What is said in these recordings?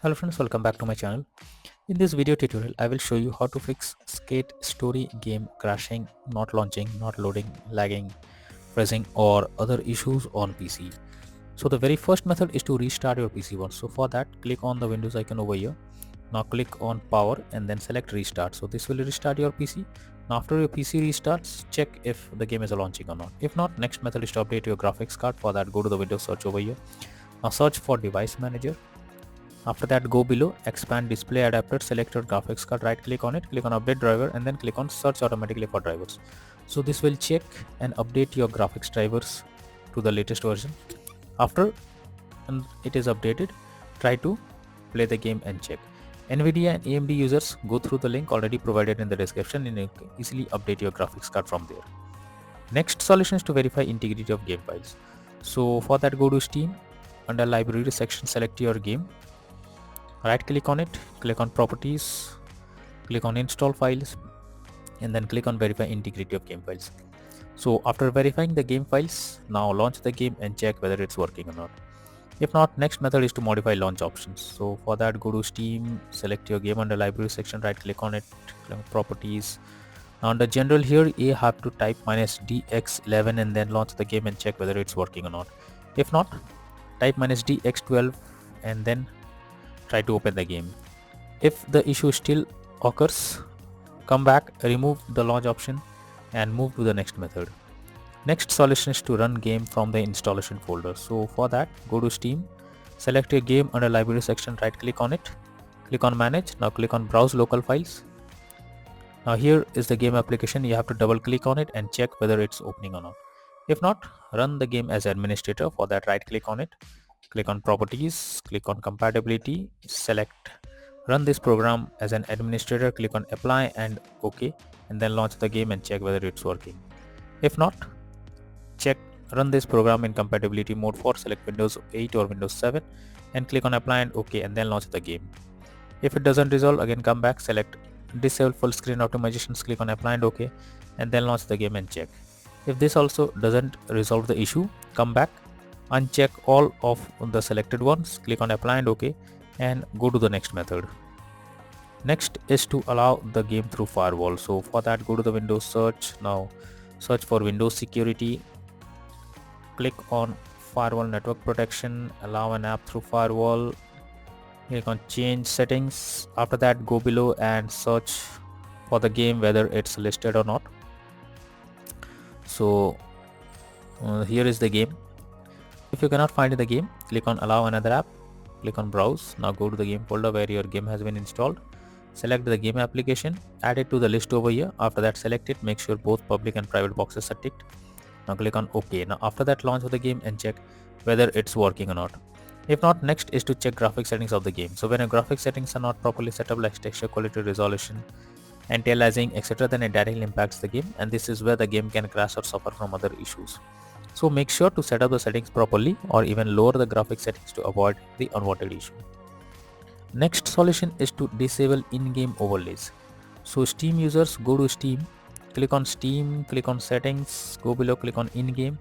Hello friends, welcome back to my channel. In this video tutorial, I will show you how to fix Skate story game crashing, not launching, not loading, lagging, freezing or other issues on PC. So the very first method is to restart your PC once. So for that, click on the Windows icon over here. Now click on power and then select restart. So this will restart your PC. Now after your PC restarts, check if the game is launching or not. If not, next method is to update your graphics card. For that, go to the Windows search over here. Now search for device manager. After that, go below, expand display adapter, select your graphics card, right click on it, click on update driver and then click on search automatically for drivers. So this will check and update your graphics drivers to the latest version. After it is updated, try to play the game and check. NVIDIA and AMD users, go through the link already provided in the description and you can easily update your graphics card from there. Next solution is to verify integrity of game files. So for that, go to Steam, under library section select your game, right click on it, click on properties, click on install files and then click on verify integrity of game files. So after verifying the game files, now launch the game and check whether it's working or not. If not, next method is to modify launch options. So for that, go to Steam, select your game under library section, right click on it, click on properties. Now under general here, you have to type -dx11 and then launch the game and check whether it's working or not. If not, type -dx12 and then try to open the game. If the issue still occurs, come back, remove the launch option and move to the next method. Next solution is to run game from the installation folder. So for that, go to Steam, select your game under library section, right click on it, click on manage. Now click on browse local files. Now here is the game application. You have to double click on it and check whether it's opening or not. If not, run the game as administrator. For that, right click on it, click on properties, click on compatibility, select run this program as an administrator, click on apply and OK and then launch the game and check whether it's working. If not, check run this program in compatibility mode for select Windows 8 or Windows 7 and click on apply and OK and then launch the game. If it doesn't resolve, again come back, select disable full screen optimizations, click on apply and OK and then launch the game and check. If this also doesn't resolve the issue, come back, uncheck all of the selected ones, click on apply and OK and go to the next method. Next is to allow the game through firewall. So for that, go to the Windows search. Now search for Windows security, click on firewall network protection, allow an app through firewall, click on change settings. After that, go below and search for the game whether it's listed or not. So here is the game. If you cannot find the game, click on allow another app, click on browse. Now go to the game folder where your game has been installed, select the game application, add it to the list over here. After that, select it, make sure both public and private boxes are ticked. Now click on OK. Now after that, launch the game and check whether it's working or not. If not, next is to check graphic settings of the game. So when your graphic settings are not properly set up, like texture quality, resolution, anti-aliasing, etc., then it directly impacts the game, and this is where the game can crash or suffer from other issues. So make sure to set up the settings properly or even lower the graphic settings to avoid the unwanted issue. Next solution is to disable in-game overlays. So Steam users, go to Steam, click on Steam, click on settings, go below, click on in-game.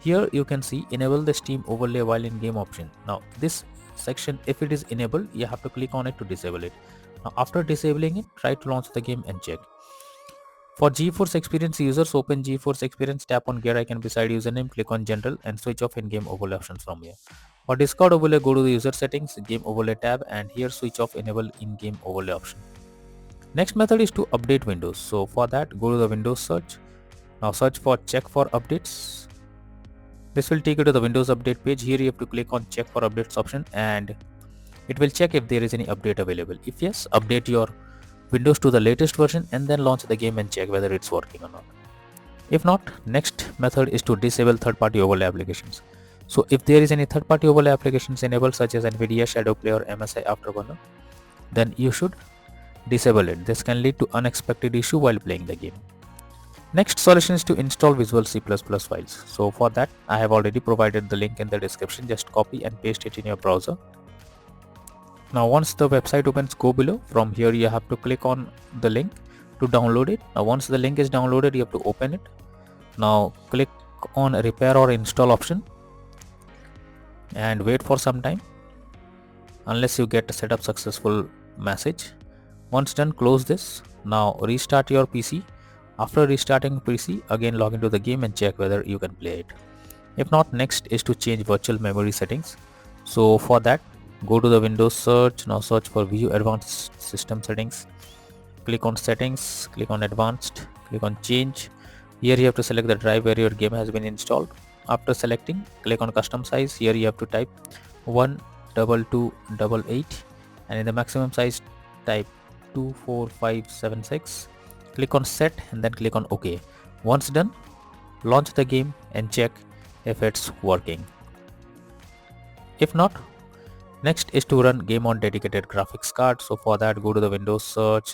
Here you can see enable the Steam overlay while in game option. Now this section, if it is enabled, you have to click on it to disable it. Now after disabling it, try to launch the game and check. For GeForce Experience users, open GeForce Experience, tap on gear icon beside username, click on general and switch off in-game overlay options from here. For Discord overlay, go to the user settings, game overlay tab and here switch off enable in-game overlay option. Next method is to update Windows. So for that, go to the Windows search. Now search for check for updates. This will take you to the Windows update page. Here you have to click on check for updates option and it will check if there is any update available. If yes, update your Windows to the latest version and then launch the game and check whether it's working or not. If not, next method is to disable third-party overlay applications. So if there is any third-party overlay applications enabled such as NVIDIA Shadow Play or MSI Afterburner, then you should disable it. This can lead to unexpected issue while playing the game. Next solution is to install Visual C++ files. So for that, I have already provided the link in the description. Just copy and paste it in your browser. Now once the website opens, go below. From here you have to click on the link to download it. Now once the link is downloaded, you have to open it. Now click on repair or install option and wait for some time. unless you get a setup successful message. Once done, close this. Now restart your PC. After restarting PC, again log into the game and check whether you can play it. If not, next is to change virtual memory settings. So for that, go to the Windows search. Now search for View Advanced System Settings. Click on Settings, click on Advanced, click on Change. Here you have to select the drive where your game has been installed. After selecting, click on Custom Size. Here you have to type 12288 and in the maximum size type 24576. Click on Set and then click on OK. Once done, launch the game and check if it's working. If not, next is to run game on dedicated graphics card. So for that, go to the Windows search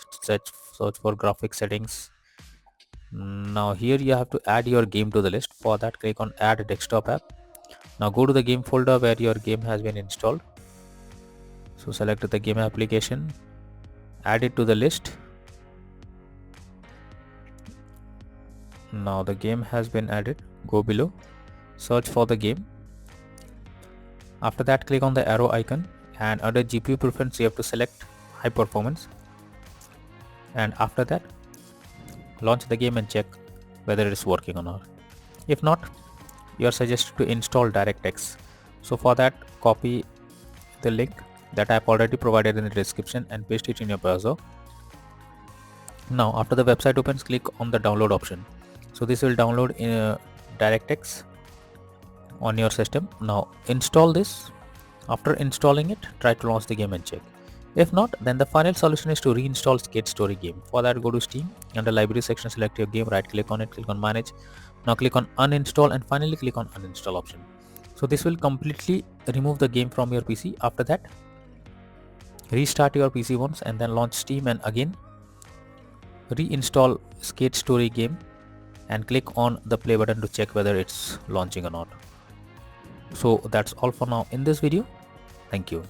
for graphics settings. Now here you have to add your game to the list. For that, click on Add Desktop App. Now go to the game folder where your game has been installed. So select the game application, add it to the list. Now the game has been added. Go below, search for the game. After that, click on the arrow icon and under GPU preference you have to select high performance, and after that launch the game and check whether it is working or not. If not, you are suggested to install DirectX. So for that, copy the link that I have already provided in the description and paste it in your browser. Now after the website opens, click on the download option. So this will download in DirectX on your system. Now install this. After installing it, try to launch the game and check. If not, then the final solution is to reinstall Skate Story game. For that, go to Steam. Under library section, select your game, right click on it, click on manage. Now click on uninstall and finally click on uninstall option. So this will completely remove the game from your PC. After that, restart your PC once and then launch Steam and again reinstall Skate Story game and click on the play button to check whether it's launching or not. So that's all for now in this video. Thank you.